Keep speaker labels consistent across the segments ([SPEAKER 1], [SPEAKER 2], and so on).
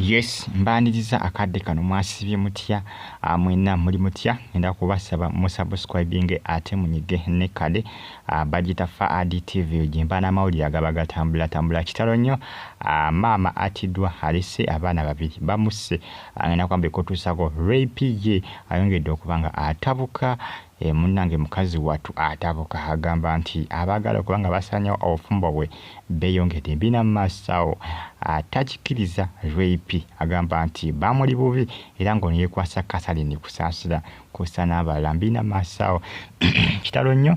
[SPEAKER 1] Yes, mbaniriza akadde kano mwasibye mutya mwena muli mutya ngenda kubasaba musubscribing ate munyige ne kale bagita Faadi TV jimba n'amawulire agaba gatambula kitalo nnyo. Maama atiddwa alese abaana babiri bamusse ngenda kwambe kotusako rape ye ayongedde okubanga atabuka munnange mukazi watu atabuka agamba nti abagala kubanga basanya obufumbo bwe beyongedde mbina masawo atakikiriza rape agamba nti bamuli bubi era ngo yekwasa kasali ni kusasira kusana abala mbina masawo kitalo nnyo.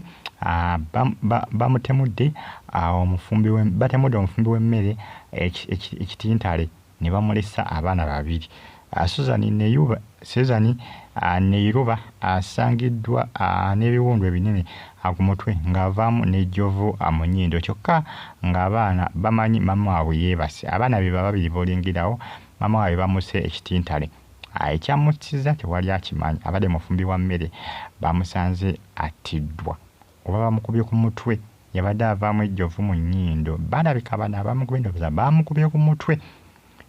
[SPEAKER 1] Bamutemudde omufumbi w'emmere ekitintale ne bamulesa abaana babiri. Suzan Neiruba asangiddwa n'ebiwundu ebinene ku mutwe ng'avaamu n'ejjovu mu nnyindo kyokka ng'abaana bamanyi maama waabwe yeebase. Abaana be babiri bolingirawo maama waabwe bamuse ekitintale. Ekyamusiza tewali akimanyi. Abadde mufumbi wa mmere bamusanze atiddwa oba bamukubye ku mutwe, yabadde avaamu ejjovu mu nnyindo. Balabika bano abamukubye endowooza bamukubye ku mutwe.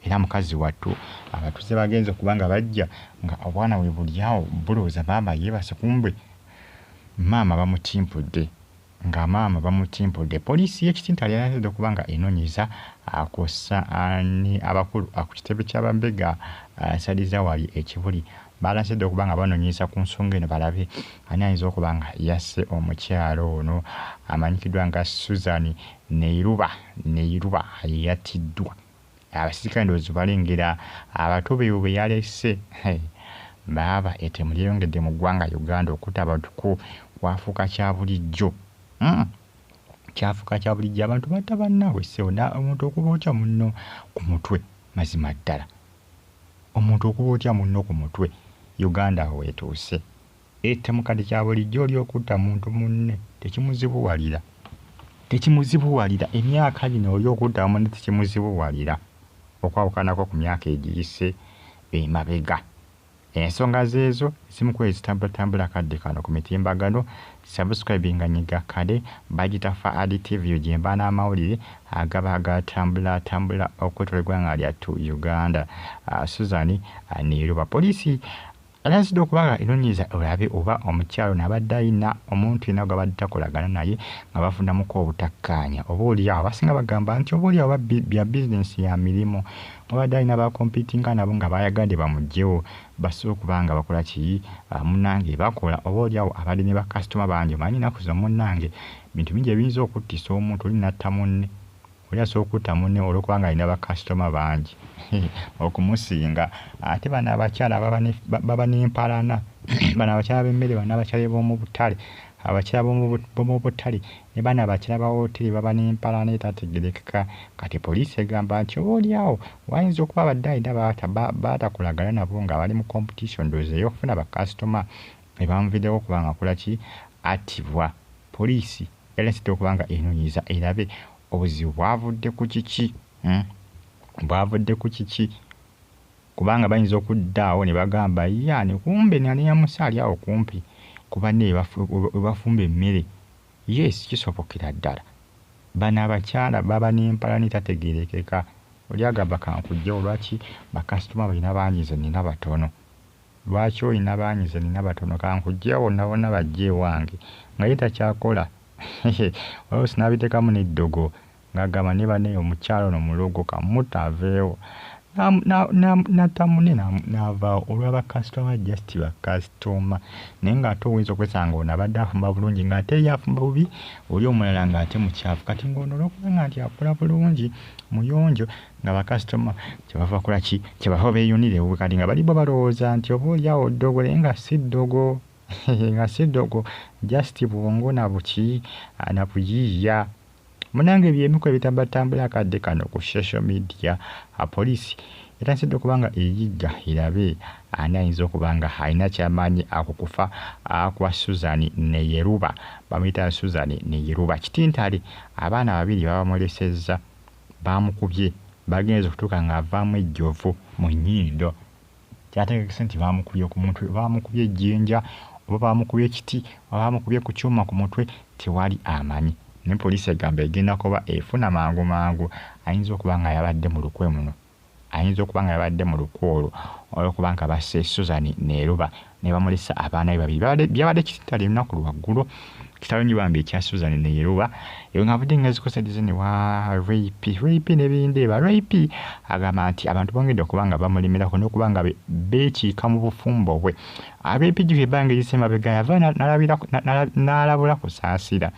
[SPEAKER 1] Era mukazi wattu abatuze bagenze kubanga bajja nga obwana bwe buli awo bulowooza maama yeebase, kumbe maama bamutimpudde. Poliisi y'ekitintale yalaze okubanga enoonyeza akossa abakulu ku kitebe ky'Abambega asaliza wali ekibuli. Baalasedde okubanga banoonyeza ku nsonga eno balabe ani ayinza okubanga yasse omukyalo ono amanyikiddwa nga Suzan Neiruba yatiddwa. Abasirikale ndowooza balengera abato be bwe yalese baaba ettemu lyeyongedde mu ggwanga Uganda okutta abantu kwafuuka kya bulijjo. Kyafuuka kya bulijjo, abantu batta bannaabwe ssebo. Omuntu okuba otya munno ku mutwe, mazima ddala omuntu okuba otya munno ku mutwe Uganda awo weetuuse. Ettemu kati kya bulijjo oli okutta muntu munne tekimuzibuwalira. Emyaka gino oli okutta munne tekimuzibuwalira okwawukanako ku myaka egiyise emabega. Ensonga zeezo zimu ku ezitambula kadde kano ku mitimbagano. Subscribinga nyiga kale bagita Faadi TV jemba n'amawulire agaba agatambula okwetola eggwanga lyattu Uganda. Suzan Neiruba poliisi alasidde okubanga enoonyeza olabe oba omukyalo n'abadde ayina omuntu yenna gw'abadde takolagana naye nga bafunamuko obutakkaanya. Oba oliawo abasinga bagamba nti oba oliawo bya bizinensi ya mirimu abadde alina bakompitinga nabo nga bayagadde bamuggyewo basobola okubanga bakola ki munnange bakola. Oba oliawo abadde ne bakasitoma bangi omanyi ennaku zo munnange bintu bingi ebiyinza okuttisa omuntu oli natta munne. Oli asobola okutta munne olwokubanga alina bakasitoma bangi okumusinga. Ate bano abakyala baba n'empalana bano abakyala b'emmere, bano abakyala b'omu butale, abakyala b'omu butale ne bano abakyala ba wooteri baba n'empalana etategerekeka. Kati poliisi egamba nti oba oliawo wayinza okuba abadde alina batakolagana nabo nga bali mu competition ndowooza ey'okufuna bakasitoma ne bamuviirewo okubanga akola ki attibwa. Poliisi yalasidde okubanga enoonyeza erabe obuzibu bwavudde ku kiki kubanga bayinza okuddaawo ne bagamba yaani kumbe nani yamusaali awo kumpi kuba ne bafumba emmere. Yes, kisobokera ddala. Bano abakyala baba n'empalana etategeerekeka. Oli agamba kankujja olwaki bakasitoma balina banyize nina batono. Lwaki olina banyize nina batono kankujjawo bonna bajje ewange nga ye takyakola. Olwo sinaabiteekamu n'eddogo ng'agamba ne bane omukyalo ono mulogo kamutta aveewo. Natta munne n'avaawo olw'abakasitoma just bakasitoma. Naye ng'ate oyinza okwesanga ono abadde afumba bulungi ng'ate ye afumba bubi, oli omulala ng'ate mukyafu. Kati ng'ono olw'okubanga nti akola bulungi muyonjo nga bakasitoma kyebava kola ki kyebava beeyunira ewuwe. Kati nga bali bo balowooza nti oba oliawo ddogo naye nga si ddogo just bwongo na buki na buyiiya. Munange by'emu ku ebitambatambula akadde kano ku social media. Poliisi erasidde okubanga eyigga erabe ani ayinza okubanga alina kyamaanyi akukufa kwa Suzan Neiruba. Bamuyita Suzan Neiruba kitintale. Abaana babiri babamulesezza bamukubye bagenze okutuuka ng'avaamu ejjovu mu nnyindo. Kyategeekese nti bamukubye ku mutwe, bamukubye ejjinja oba bamukubye ekiti oba bamukubye ku kyuma ku mutwe tewali amanyi. Ne poliisi egamba egenda kuba efuna mangu ayinza okuba nga yabadde mu lukwe muno ayinza okuba nga yabadde mu lukwo olw'okuba nga basse Susan Neruba ne bamulisa abaana be babiri byabadde kitali lunaku lwaggulu kitalo nyibambi ekya Susan Neruba eyo ngavudde nga zikosedde ne wa rape nebindeeba rape agamba nti abantu bongedde okuba nga bamulimirako n'okuba nga beekiika mu bufumbo bwe rape gye banga erisema bega yava n'alabula kusaasira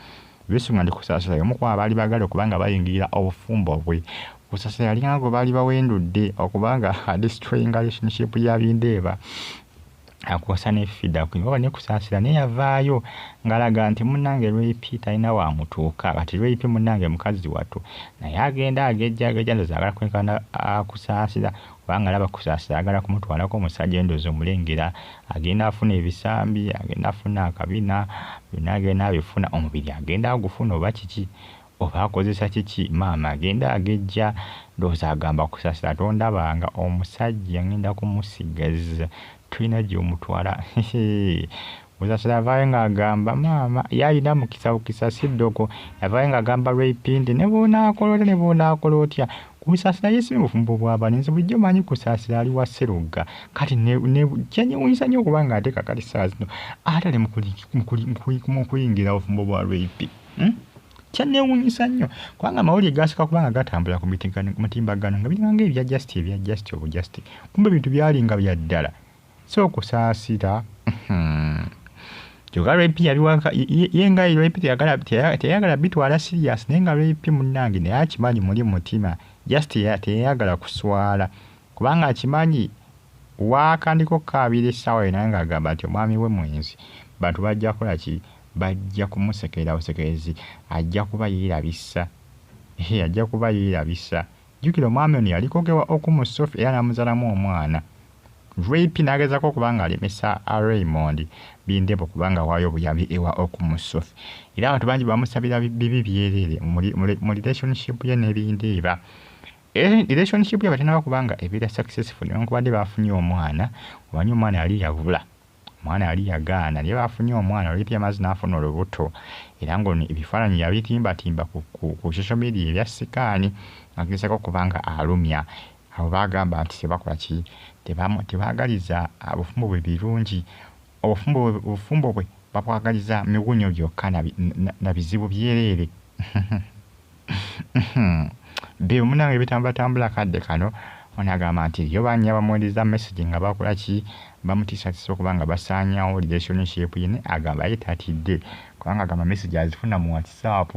[SPEAKER 1] besunga ndi kusaasira omu ku abaali bagala okuba nga bayingirira obufumbo bwe kusaasira yali nga baali bawendudde okuba nga destroying relationship ya bindeeba akosa ne fida kuba ne kusaasira ne yavaayo ngalaga nti munnange rape talina wa mutuuka kati rape munnange mukazi watu naye agenda agejja ndozaagala kwenkana akusaasira kubanga alaba kusaasira agala kumutwalako omusajja endozo omulengera agenda afuna ebisambi agenda afuna akabina byonna agenda abifuna omubiri agenda agufuna oba kiki oba akozesa kiki maama agenda agejja ndowooza agamba kusaasira tondabanga omusajja ngenda kumusigaza tulina gy'omutwala kusaasira avaayo ng'agamba maama yalina mukisa siddoko avaayo ng'agamba rape ndi ne bw'onaakola otya kusaasira yeesime bufumbo bw'abalenzi bulijjo manyi kusaasira ali wa Sserugga kati kyanyewunyisa nnyo okuba ng'ate kakati saa zino atali mu kuyingira obufumbo bwa rape kyannewunyisa nnyo kubanga amawulire gasika kubanga gatambula ku mutimbagano nga biranga ebya just obujasti kumbe bintu byalinga bya ddala so kusaasira kyokka rape yenga rape teyagala bitwala serious naye nga rape munnange naye akimanyi muli mutima just teyagala kuswala kubanga akimanyi wakandiko kaabira essaawa naye ng'agamba nti omwami we mwenzi bantu bajja kukola ki bajja kumusekerera busekerezi ajja kuba yeerabisa jjukira omwami ono yalikogewa okumusofi era n'amuzaalamu omwana rape n'agezako okubanga alemesa Raymond bindeebo kubanga waayo obuyambi ewa okumusofi era abantu bangi bamusabira bibi byereere mu relationship ye n'ebindeeba relationship ye batenaba kubanga ebeera successful newankubadde bafunye omwana omanyi omwana yali yabula omwana yali yagaana naye bafunye omwana olw'epya amazzi n'afuna olubuto era ng'ono ebifaananyi yabitimbatimba ku social media ebya sikaani agezako okubanga alumya abo bagamba nti tebakola ki tebaagaliza obufumbo bwe birungi obufumbo bwe babwagaliza miwunyo byokka na bizibu byereere be omunange bitambulatambula kadde kano onagamba nti yo banya bamuweereza message nga bakola ki bamutiisatiisa okuba nga basaanyawo relationship ye ne agamba ye tatidde kubanga agamba message azifuna mu WhatsApp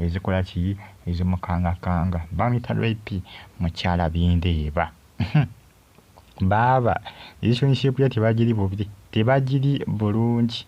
[SPEAKER 1] ezikola ki ezimukangakanga bamuyita rape mukyala bindeeba baaba relationship ye tebagiri bulungi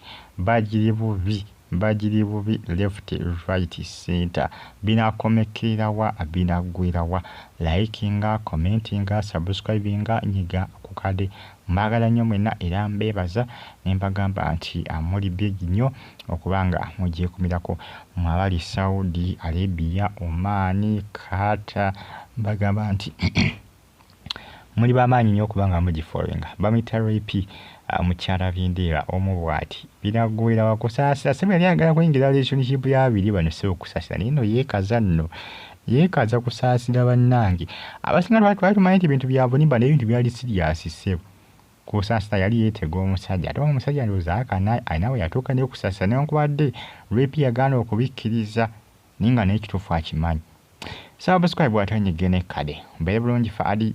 [SPEAKER 1] bagiri bubi left right center binakomekererawa binagwirawa likinga commentinga subscribinga nyiga ku kade mbagala nnyo mwenna era mbeebaza ne mbagamba nti amuli big nnyo okubanga mugyekumirako mwabali Saudi Arabia, Oman, Qatar mbagamba nti muli bamaanyi nnyo okubanga mugifollowinga bamuyita rape mukyala bindeeba omu bw'ati binagwira wakusaasira sebe yali agala kuyingira relationship y'abiri bano si okusaasira naye no yeekaza kusaasira bannange abasinga twali tumanyi nti bintu bya bunimba naye bintu byali serious ssebo kusaasira yali yeetega omusajja ate omusajja ndowooza akana alina we yatuuka naye kusaasira newankubadde rape yagaana okubikkiriza naye nga n'ekituufu akimanyi subscribe atanyigenekkade mbeere bulungi fa adi